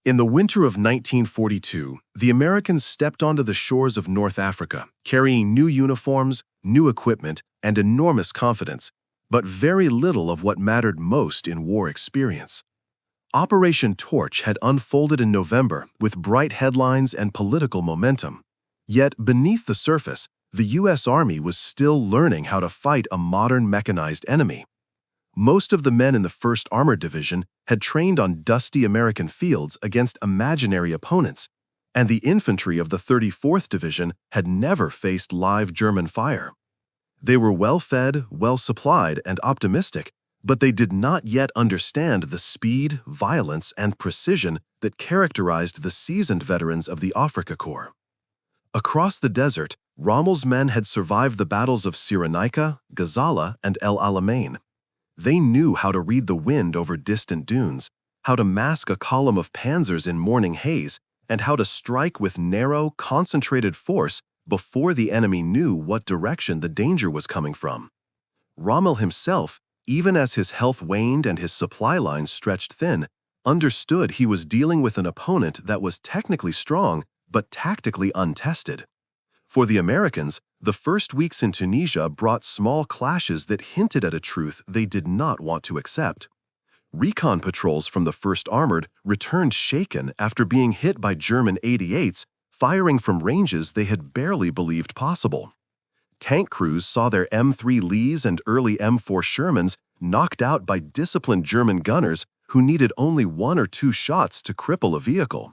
In the winter of 1942, the Americans stepped onto the shores of North Africa, carrying new uniforms, new equipment, and enormous confidence, but very little of what mattered most in war experience. Operation Torch had unfolded in November with bright headlines and political momentum. Yet, beneath the surface, the U.S. Army was still learning how to fight a modern mechanized enemy. Most of the men in the 1st Armored Division had trained on dusty American fields against imaginary opponents, and the infantry of the 34th Division had never faced live German fire. They were well-fed, well-supplied, and optimistic, but they did not yet understand the speed, violence, and precision that characterized the seasoned veterans of the Afrika Korps. Across the desert, Rommel's men had survived the battles of Cyrenaica, Gazala, and El Alamein. They knew how to read the wind over distant dunes, how to mask a column of panzers in morning haze, and how to strike with narrow, concentrated force before the enemy knew what direction the danger was coming from. Rommel himself, even as his health waned and his supply lines stretched thin, understood he was dealing with an opponent that was technically strong but tactically untested. For the Americans, the first weeks in Tunisia brought small clashes that hinted at a truth they did not want to accept. Recon patrols from the 1st Armored returned shaken after being hit by German 88s, firing from ranges they had barely believed possible. Tank crews saw their M3 Lees and early M4 Shermans knocked out by disciplined German gunners who needed only 1 or 2 shots to cripple a vehicle.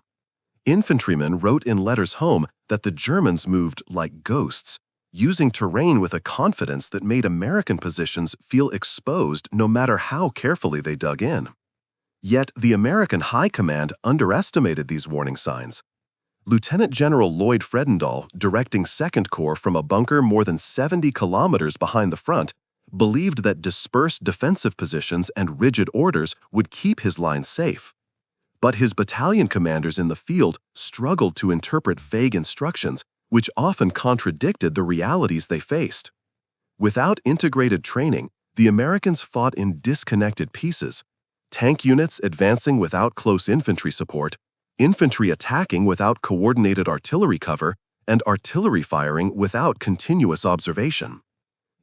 Infantrymen wrote in letters home that the Germans moved like ghosts, using terrain with a confidence that made American positions feel exposed no matter how carefully they dug in. Yet the American High Command underestimated these warning signs. Lieutenant General Lloyd Fredendall, directing 2nd Corps from a bunker more than 70 kilometers behind the front, believed that dispersed defensive positions and rigid orders would keep his line safe. But his battalion commanders in the field struggled to interpret vague instructions, which often contradicted the realities they faced. Without integrated training, the Americans fought in disconnected pieces: tank units advancing without close infantry support, infantry attacking without coordinated artillery cover, and artillery firing without continuous observation.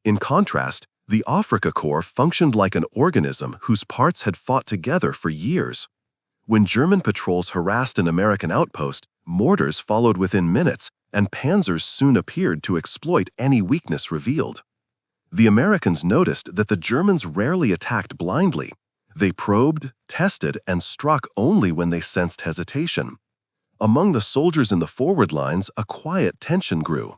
In contrast, the Afrika Korps functioned like an organism whose parts had fought together for years. When German patrols harassed an American outpost, mortars followed within minutes, and panzers soon appeared to exploit any weakness revealed. The Americans noticed that the Germans rarely attacked blindly. They probed, tested, and struck only when they sensed hesitation. Among the soldiers in the forward lines, a quiet tension grew.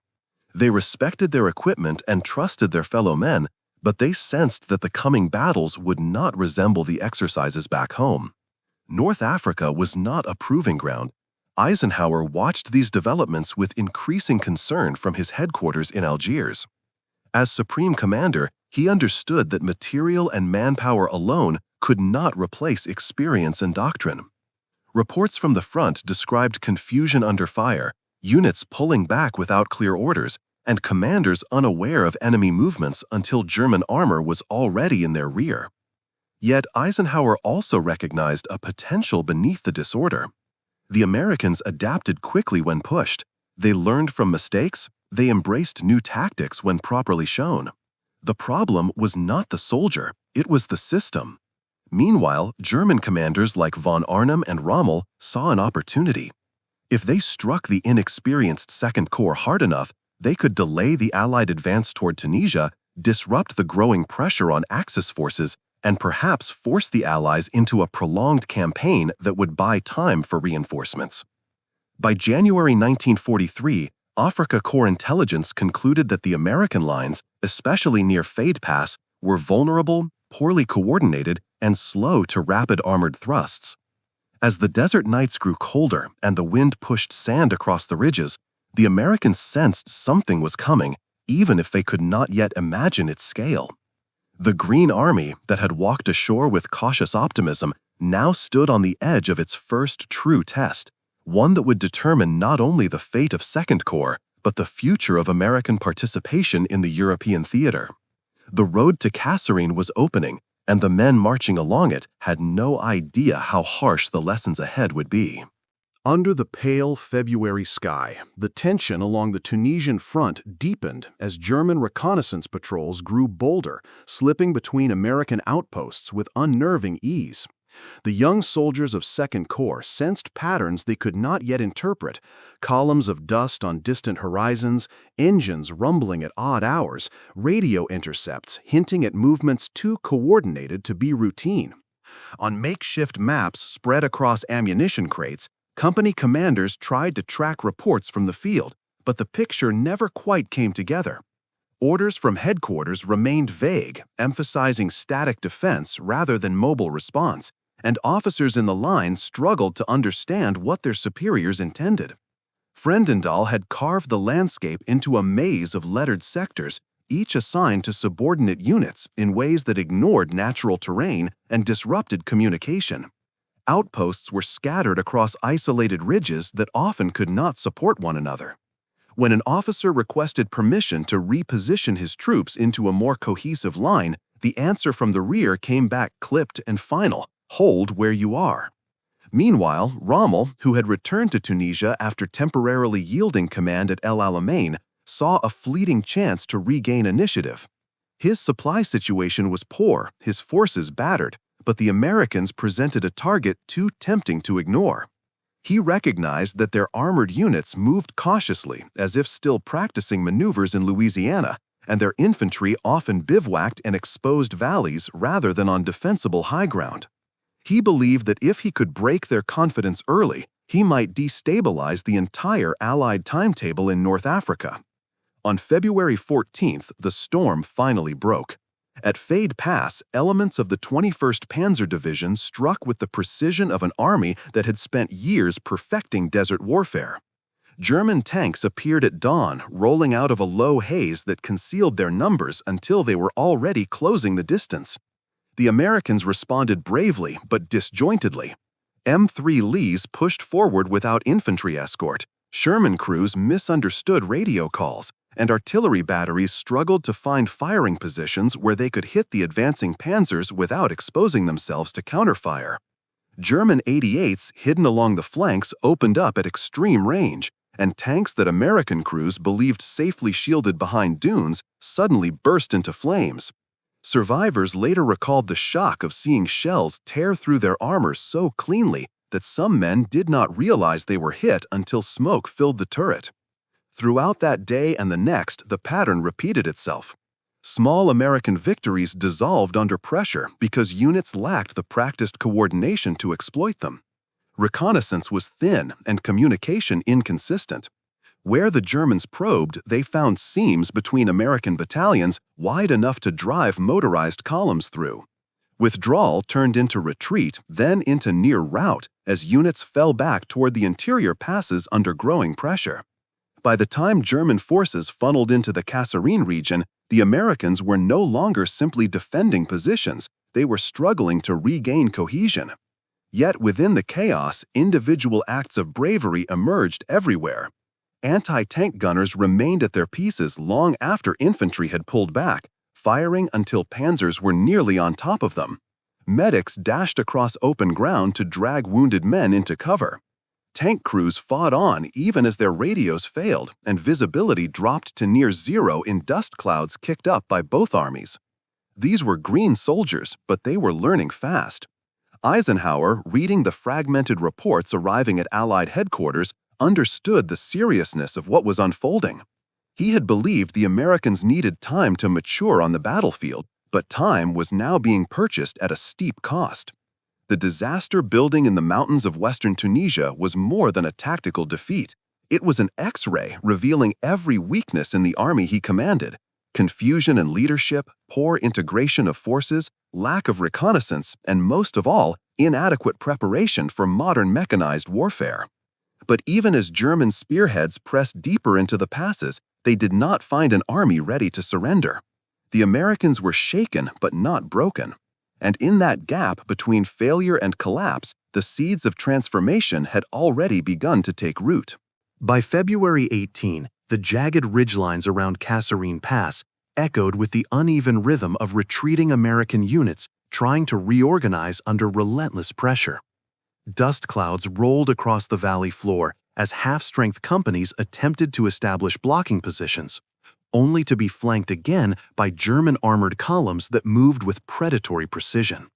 They respected their equipment and trusted their fellow men, but they sensed that the coming battles would not resemble the exercises back home. North Africa was not a proving ground. Eisenhower watched these developments with increasing concern from his headquarters in Algiers. As Supreme Commander, he understood that material and manpower alone could not replace experience and doctrine. Reports from the front described confusion under fire, units pulling back without clear orders, and commanders unaware of enemy movements until German armor was already in their rear. Yet Eisenhower also recognized a potential beneath the disorder. The Americans adapted quickly when pushed. They learned from mistakes. They embraced new tactics when properly shown. The problem was not the soldier, it was the system. Meanwhile, German commanders like von Arnim and Rommel saw an opportunity. If they struck the inexperienced 2nd Corps hard enough, they could delay the Allied advance toward Tunisia, disrupt the growing pressure on Axis forces, and perhaps force the Allies into a prolonged campaign that would buy time for reinforcements. By January 1943, Afrika Korps intelligence concluded that the American lines, especially near Fade Pass, were vulnerable, poorly coordinated, and slow to rapid armored thrusts. As the desert nights grew colder and the wind pushed sand across the ridges, the Americans sensed something was coming, even if they could not yet imagine its scale. The Green Army, that had walked ashore with cautious optimism, now stood on the edge of its first true test, one that would determine not only the fate of 2nd Corps, but the future of American participation in the European theater. The road to Kasserine was opening, and the men marching along it had no idea how harsh the lessons ahead would be. Under the pale February sky, the tension along the Tunisian front deepened as German reconnaissance patrols grew bolder, slipping between American outposts with unnerving ease. The young soldiers of Second Corps sensed patterns they could not yet interpret: columns of dust on distant horizons, engines rumbling at odd hours, radio intercepts hinting at movements too coordinated to be routine. On makeshift maps spread across ammunition crates, company commanders tried to track reports from the field, but the picture never quite came together. Orders from headquarters remained vague, emphasizing static defense rather than mobile response, and officers in the line struggled to understand what their superiors intended. Frendendahl had carved the landscape into a maze of lettered sectors, each assigned to subordinate units in ways that ignored natural terrain and disrupted communication. Outposts were scattered across isolated ridges that often could not support one another. When an officer requested permission to reposition his troops into a more cohesive line, the answer from the rear came back clipped and final: hold where you are. Meanwhile, Rommel, who had returned to Tunisia after temporarily yielding command at El Alamein, saw a fleeting chance to regain initiative. His supply situation was poor, his forces battered, but the Americans presented a target too tempting to ignore. He recognized that their armored units moved cautiously, as if still practicing maneuvers in Louisiana, and their infantry often bivouacked in exposed valleys rather than on defensible high ground. He believed that if he could break their confidence early, he might destabilize the entire Allied timetable in North Africa. On February 14th, the storm finally broke. At Fade Pass, elements of the 21st Panzer Division struck with the precision of an army that had spent years perfecting desert warfare. German tanks appeared at dawn, rolling out of a low haze that concealed their numbers until they were already closing the distance. The Americans responded bravely but disjointedly. M3 Lees pushed forward without infantry escort, Sherman crews misunderstood radio calls, and artillery batteries struggled to find firing positions where they could hit the advancing panzers without exposing themselves to counterfire. German 88s hidden along the flanks opened up at extreme range, and tanks that American crews believed safely shielded behind dunes suddenly burst into flames. Survivors later recalled the shock of seeing shells tear through their armor so cleanly that some men did not realize they were hit until smoke filled the turret. Throughout that day and the next, the pattern repeated itself. Small American victories dissolved under pressure because units lacked the practiced coordination to exploit them. Reconnaissance was thin and communication inconsistent. Where the Germans probed, they found seams between American battalions wide enough to drive motorized columns through. Withdrawal turned into retreat, then into near rout, as units fell back toward the interior passes under growing pressure. By the time German forces funneled into the Kasserine region, the Americans were no longer simply defending positions, they were struggling to regain cohesion. Yet within the chaos, individual acts of bravery emerged everywhere. Anti-tank gunners remained at their pieces long after infantry had pulled back, firing until panzers were nearly on top of them. Medics dashed across open ground to drag wounded men into cover. Tank crews fought on even as their radios failed, and visibility dropped to near zero in dust clouds kicked up by both armies. These were green soldiers, but they were learning fast. Eisenhower, reading the fragmented reports arriving at Allied headquarters, understood the seriousness of what was unfolding. He had believed the Americans needed time to mature on the battlefield, but time was now being purchased at a steep cost. The disaster building in the mountains of western Tunisia was more than a tactical defeat. It was an X-ray revealing every weakness in the army he commanded: confusion in leadership, poor integration of forces, lack of reconnaissance, and most of all, inadequate preparation for modern mechanized warfare. But even as German spearheads pressed deeper into the passes, they did not find an army ready to surrender. The Americans were shaken but not broken. And in that gap between failure and collapse, the seeds of transformation had already begun to take root. By February 18, the jagged ridgelines around Kasserine Pass echoed with the uneven rhythm of retreating American units trying to reorganize under relentless pressure. Dust clouds rolled across the valley floor as half-strength companies attempted to establish blocking positions, only to be flanked again by German armored columns that moved with predatory precision.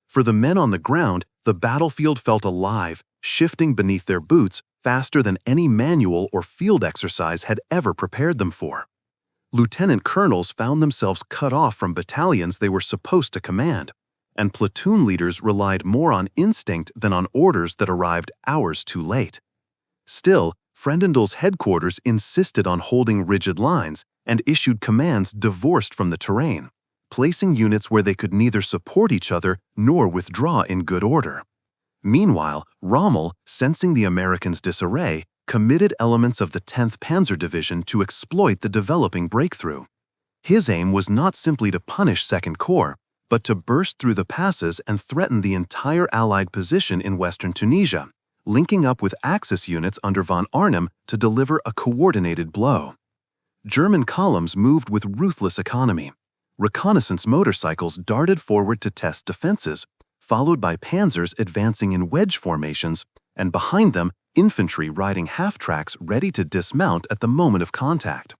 For the men on the ground, the battlefield felt alive, shifting beneath their boots faster than any manual or field exercise had ever prepared them for. Lieutenant colonels found themselves cut off from battalions they were supposed to command, and platoon leaders relied more on instinct than on orders that arrived hours too late. Still, Frendendahl's headquarters insisted on holding rigid lines and issued commands divorced from the terrain, placing units where they could neither support each other nor withdraw in good order. Meanwhile, Rommel, sensing the Americans' disarray, committed elements of the 10th Panzer Division to exploit the developing breakthrough. His aim was not simply to punish Second Corps, but to burst through the passes and threaten the entire Allied position in western Tunisia, linking up with Axis units under von Arnim to deliver a coordinated blow. German columns moved with ruthless economy. Reconnaissance motorcycles darted forward to test defenses, followed by panzers advancing in wedge formations, and behind them, infantry riding half-tracks ready to dismount at the moment of contact.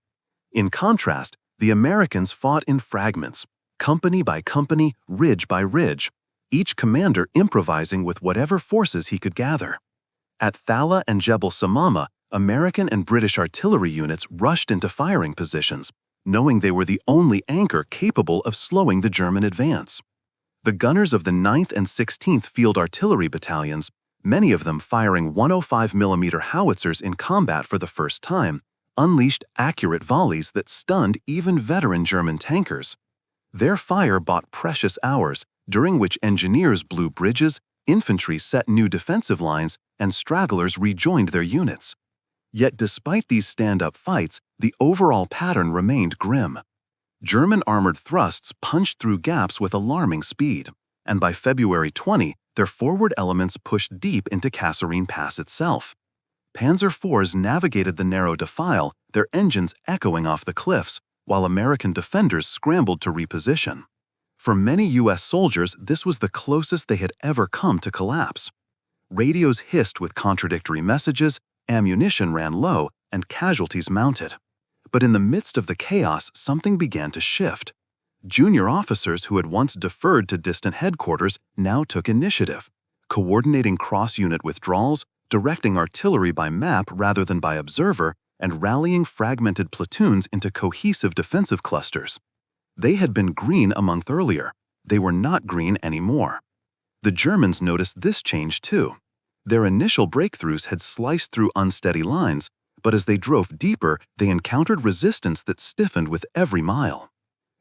In contrast, the Americans fought in fragments, company by company, ridge by ridge, each commander improvising with whatever forces he could gather. At Thala and Jebel Samama, American and British artillery units rushed into firing positions, knowing they were the only anchor capable of slowing the German advance. The gunners of the 9th and 16th Field Artillery Battalions, many of them firing 105mm howitzers in combat for the first time, unleashed accurate volleys that stunned even veteran German tankers. Their fire bought precious hours, during which engineers blew bridges, infantry set new defensive lines, and stragglers rejoined their units. Yet despite these stand-up fights, the overall pattern remained grim. German armored thrusts punched through gaps with alarming speed, and by February 20, their forward elements pushed deep into Kasserine Pass itself. Panzer IVs navigated the narrow defile, their engines echoing off the cliffs, while American defenders scrambled to reposition. For many U.S. soldiers, this was the closest they had ever come to collapse. Radios hissed with contradictory messages, ammunition ran low, and casualties mounted. But in the midst of the chaos, something began to shift. Junior officers who had once deferred to distant headquarters now took initiative, coordinating cross-unit withdrawals, directing artillery by map rather than by observer, and rallying fragmented platoons into cohesive defensive clusters. They had been green a month earlier. They were not green anymore. The Germans noticed this change too. Their initial breakthroughs had sliced through unsteady lines, but as they drove deeper, they encountered resistance that stiffened with every mile.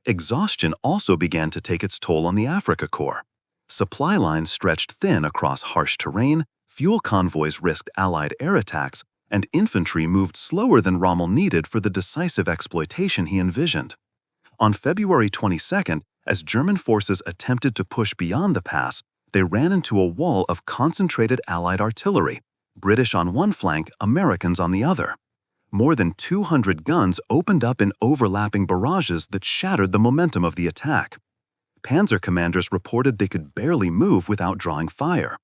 Exhaustion also began to take its toll on the Africa Corps. Supply lines stretched thin across harsh terrain, fuel convoys risked Allied air attacks, and infantry moved slower than Rommel needed for the decisive exploitation he envisioned. On February 22nd, as German forces attempted to push beyond the pass, they ran into a wall of concentrated Allied artillery, British on one flank, Americans on the other. More than 200 guns opened up in overlapping barrages that shattered the momentum of the attack. Panzer commanders reported they could barely move without drawing fire.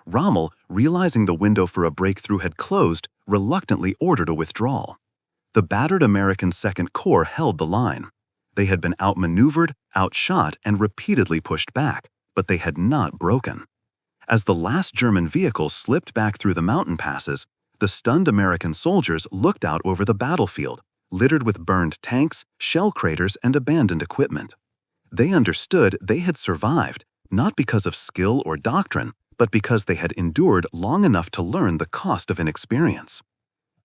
Rommel, realizing the window for a breakthrough had closed, reluctantly ordered a withdrawal. The battered American Second Corps held the line. They had been outmaneuvered, outshot, and repeatedly pushed back, but they had not broken. As the last German vehicle slipped back through the mountain passes, the stunned American soldiers looked out over the battlefield, littered with burned tanks, shell craters, and abandoned equipment. They understood they had survived, not because of skill or doctrine, but because they had endured long enough to learn the cost of inexperience.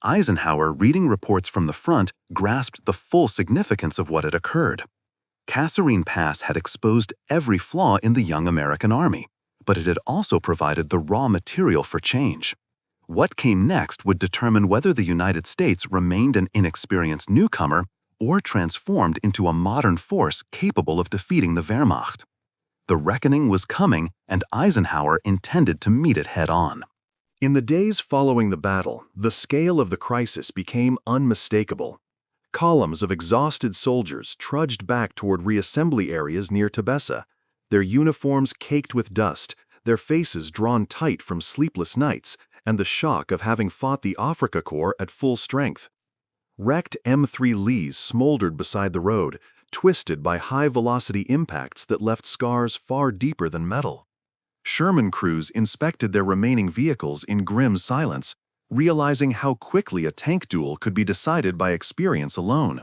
Eisenhower, reading reports from the front, grasped the full significance of what had occurred. Kasserine Pass had exposed every flaw in the young American army, but it had also provided the raw material for change. What came next would determine whether the United States remained an inexperienced newcomer or transformed into a modern force capable of defeating the Wehrmacht. The reckoning was coming, and Eisenhower intended to meet it head-on. In the days following the battle, the scale of the crisis became unmistakable. Columns of exhausted soldiers trudged back toward reassembly areas near Tebessa, their uniforms caked with dust, their faces drawn tight from sleepless nights, and the shock of having fought the Afrika Korps at full strength. Wrecked M3 Lees smoldered beside the road, twisted by high-velocity impacts that left scars far deeper than metal. Sherman crews inspected their remaining vehicles in grim silence, realizing how quickly a tank duel could be decided by experience alone.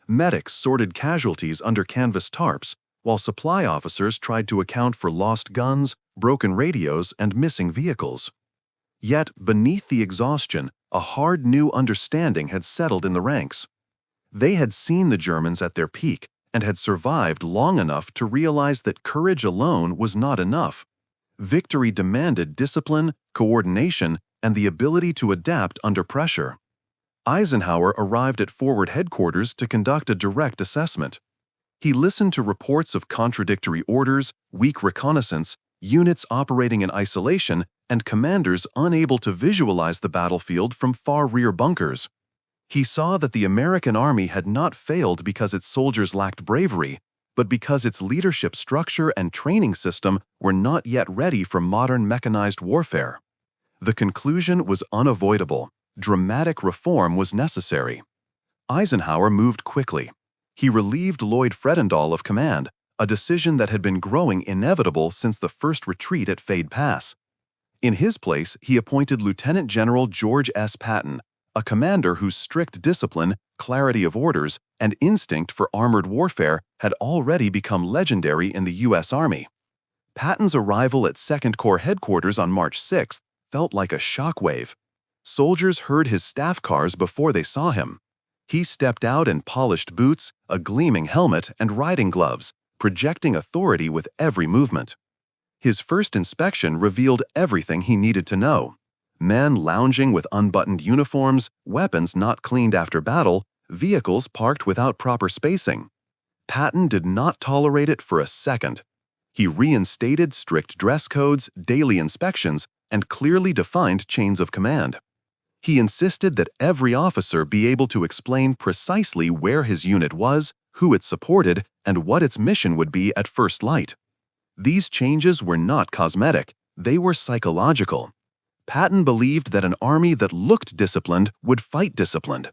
Medics sorted casualties under canvas tarps, while supply officers tried to account for lost guns, broken radios, and missing vehicles. Yet, beneath the exhaustion, a hard new understanding had settled in the ranks. They had seen the Germans at their peak and had survived long enough to realize that courage alone was not enough. Victory demanded discipline, coordination, and the ability to adapt under pressure. Eisenhower arrived at forward headquarters to conduct a direct assessment. He listened to reports of contradictory orders, weak reconnaissance, units operating in isolation, and commanders unable to visualize the battlefield from far rear bunkers. He saw that the American Army had not failed because its soldiers lacked bravery, but because its leadership structure and training system were not yet ready for modern mechanized warfare. The conclusion was unavoidable. Dramatic reform was necessary. Eisenhower moved quickly. He relieved Lloyd Fredendall of command, a decision that had been growing inevitable since the first retreat at Fade Pass. In his place, he appointed Lieutenant General George S. Patton, a commander whose strict discipline, clarity of orders, and instinct for armored warfare had already become legendary in the U.S. Army. Patton's arrival at 2nd Corps headquarters on March 6 felt like a shockwave. Soldiers heard his staff cars before they saw him. He stepped out in polished boots, a gleaming helmet, and riding gloves, projecting authority with every movement. His first inspection revealed everything he needed to know. Men lounging with unbuttoned uniforms, weapons not cleaned after battle, vehicles parked without proper spacing. Patton did not tolerate it for a second. He reinstated strict dress codes, daily inspections, and clearly defined chains of command. He insisted that every officer be able to explain precisely where his unit was, who it supported, and what its mission would be at first light. These changes were not cosmetic, they were psychological. Patton believed that an army that looked disciplined would fight disciplined.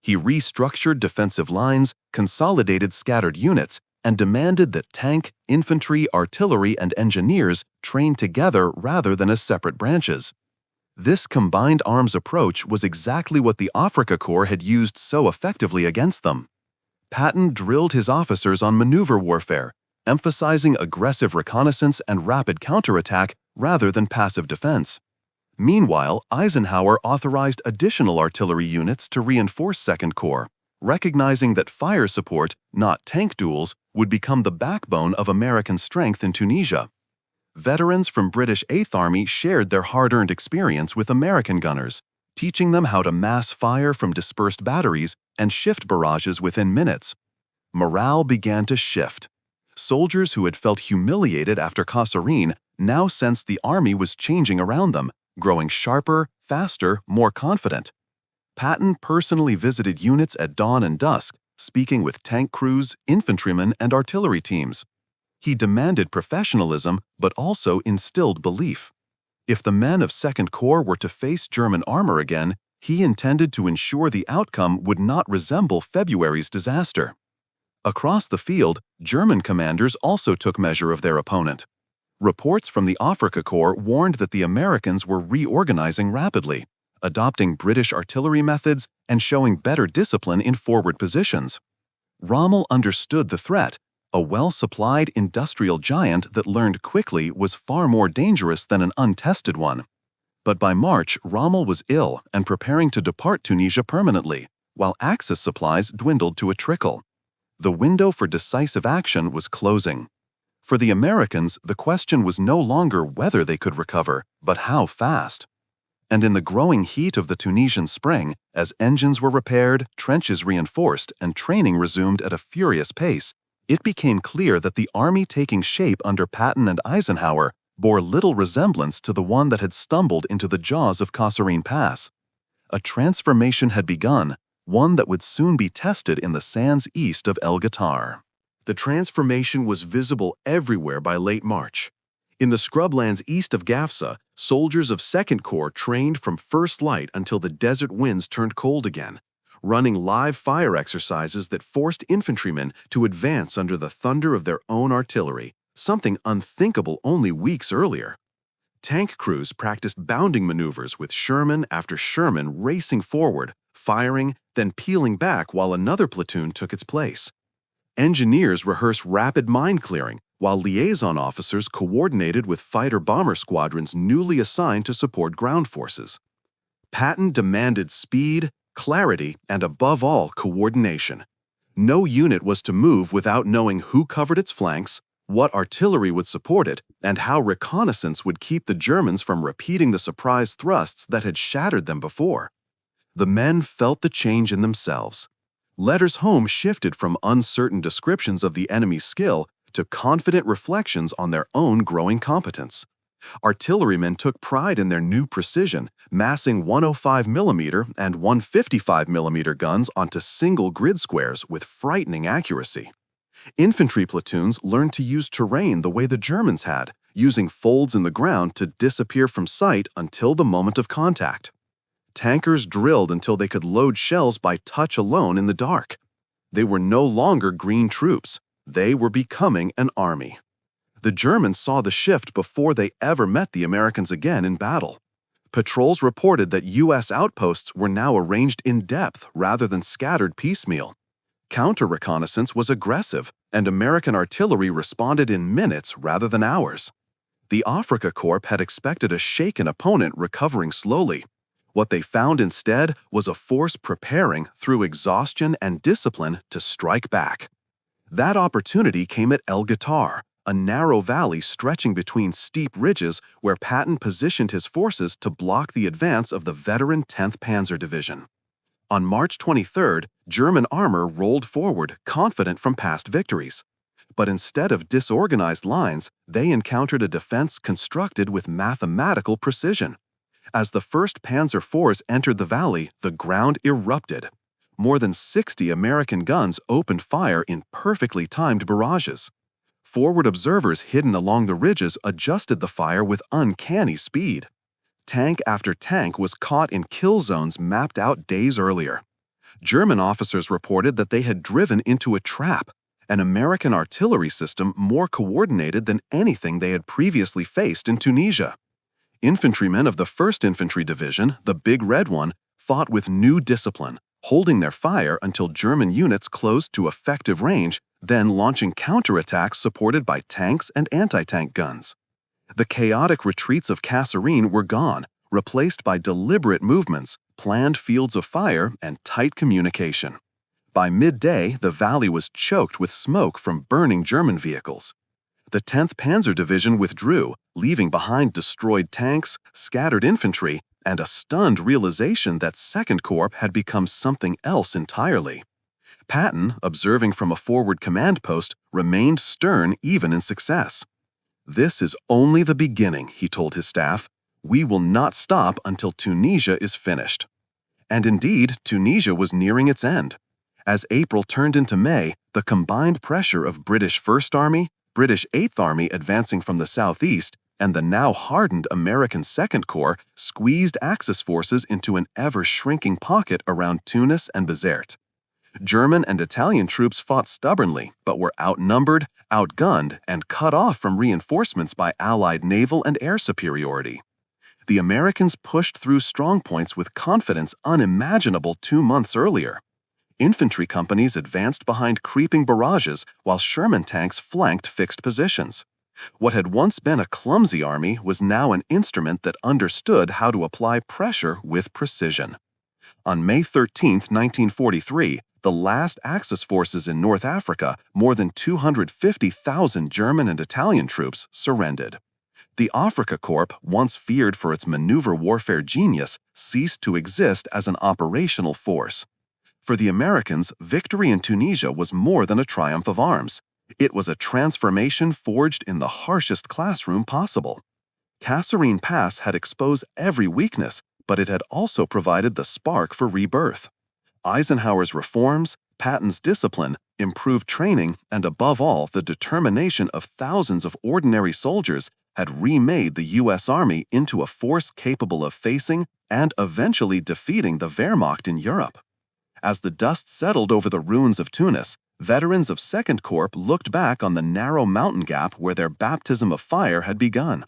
He restructured defensive lines, consolidated scattered units, and demanded that tank, infantry, artillery, and engineers train together rather than as separate branches. This combined arms approach was exactly what the Afrika Korps had used so effectively against them. Patton drilled his officers on maneuver warfare, emphasizing aggressive reconnaissance and rapid counterattack rather than passive defense. Meanwhile, Eisenhower authorized additional artillery units to reinforce 2nd Corps, recognizing that fire support, not tank duels, would become the backbone of American strength in Tunisia. Veterans from British 8th Army shared their hard-earned experience with American gunners, teaching them how to mass fire from dispersed batteries and shift barrages within minutes. Morale began to shift. Soldiers who had felt humiliated after Kasserine now sensed the army was changing around them, growing sharper, faster, more confident. Patton personally visited units at dawn and dusk, speaking with tank crews, infantrymen, and artillery teams. He demanded professionalism, but also instilled belief. If the men of 2nd Corps were to face German armor again, he intended to ensure the outcome would not resemble February's disaster. Across the field, German commanders also took measure of their opponent. Reports from the Afrika Korps warned that the Americans were reorganizing rapidly, adopting British artillery methods and showing better discipline in forward positions. Rommel understood the threat. A well-supplied industrial giant that learned quickly was far more dangerous than an untested one. But by March, Rommel was ill and preparing to depart Tunisia permanently, while Axis supplies dwindled to a trickle. The window for decisive action was closing. For the Americans, the question was no longer whether they could recover, but how fast. And in the growing heat of the Tunisian spring, as engines were repaired, trenches reinforced, and training resumed at a furious pace, it became clear that the army taking shape under Patton and Eisenhower bore little resemblance to the one that had stumbled into the jaws of Kasserine Pass. A transformation had begun, one that would soon be tested in the sands east of El Ghoutar. The transformation was visible everywhere by late March. In the scrublands east of Gafsa, soldiers of 2nd Corps trained from first light until the desert winds turned cold again, running live fire exercises that forced infantrymen to advance under the thunder of their own artillery, something unthinkable only weeks earlier. Tank crews practiced bounding maneuvers with Sherman after Sherman racing forward, firing, then peeling back while another platoon took its place. Engineers rehearsed rapid mine clearing, while liaison officers coordinated with fighter-bomber squadrons newly assigned to support ground forces. Patton demanded speed, clarity, and above all, coordination. No unit was to move without knowing who covered its flanks, what artillery would support it, and how reconnaissance would keep the Germans from repeating the surprise thrusts that had shattered them before. The men felt the change in themselves. Letters home shifted from uncertain descriptions of the enemy's skill to confident reflections on their own growing competence. Artillerymen took pride in their new precision, massing 105mm and 155mm guns onto single grid squares with frightening accuracy. Infantry platoons learned to use terrain the way the Germans had, using folds in the ground to disappear from sight until the moment of contact. Tankers drilled until they could load shells by touch alone in the dark. They were no longer green troops. They were becoming an army. The Germans saw the shift before they ever met the Americans again in battle. Patrols reported that U.S. outposts were now arranged in depth rather than scattered piecemeal. Counter-reconnaissance was aggressive, and American artillery responded in minutes rather than hours. The Afrika Korps had expected a shaken opponent recovering slowly. What they found instead was a force preparing through exhaustion and discipline to strike back. That opportunity came at El Guitar, a narrow valley stretching between steep ridges where Patton positioned his forces to block the advance of the veteran 10th Panzer Division. On March 23rd, German armor rolled forward, confident from past victories. But instead of disorganized lines, they encountered a defense constructed with mathematical precision. As the 1st Panzer IVs entered the valley, the ground erupted. More than 60 American guns opened fire in perfectly timed barrages. Forward observers hidden along the ridges adjusted the fire with uncanny speed. Tank after tank was caught in kill zones mapped out days earlier. German officers reported that they had driven into a trap, an American artillery system more coordinated than anything they had previously faced in Tunisia. Infantrymen of the 1st Infantry Division, the Big Red One, fought with new discipline, holding their fire until German units closed to effective range, then launching counterattacks supported by tanks and anti-tank guns. The chaotic retreats of Kasserine were gone, replaced by deliberate movements, planned fields of fire, and tight communication. By midday, the valley was choked with smoke from burning German vehicles. The 10th Panzer Division withdrew, leaving behind destroyed tanks, scattered infantry, and a stunned realization that 2nd Corps had become something else entirely. Patton, observing from a forward command post, remained stern even in success. "This is only the beginning," he told his staff. "We will not stop until Tunisia is finished." And indeed, Tunisia was nearing its end. As April turned into May, the combined pressure of British 1st Army, British 8th Army advancing from the southeast, and the now hardened American 2nd Corps squeezed Axis forces into an ever-shrinking pocket around Tunis and Bizerte. German and Italian troops fought stubbornly, but were outnumbered, outgunned, and cut off from reinforcements by Allied naval and air superiority. The Americans pushed through strongpoints with confidence unimaginable 2 months earlier. Infantry companies advanced behind creeping barrages while Sherman tanks flanked fixed positions. What had once been a clumsy army was now an instrument that understood how to apply pressure with precision. On May 13, 1943, the last Axis forces in North Africa, more than 250,000 German and Italian troops, surrendered. The Afrika Korps, once feared for its maneuver warfare genius, ceased to exist as an operational force. For the Americans, victory in Tunisia was more than a triumph of arms. It was a transformation forged in the harshest classroom possible. Kasserine Pass had exposed every weakness, but it had also provided the spark for rebirth. Eisenhower's reforms, Patton's discipline, improved training, and above all, the determination of thousands of ordinary soldiers had remade the U.S. Army into a force capable of facing and eventually defeating the Wehrmacht in Europe. As the dust settled over the ruins of Tunis, veterans of Second Corps looked back on the narrow mountain gap where their baptism of fire had begun.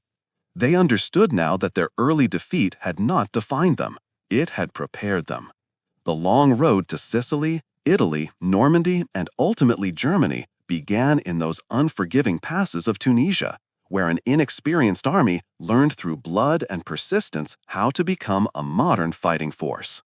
They understood now that their early defeat had not defined them. It had prepared them. The long road to Sicily, Italy, Normandy, and ultimately Germany began in those unforgiving passes of Tunisia, where an inexperienced army learned through blood and persistence how to become a modern fighting force.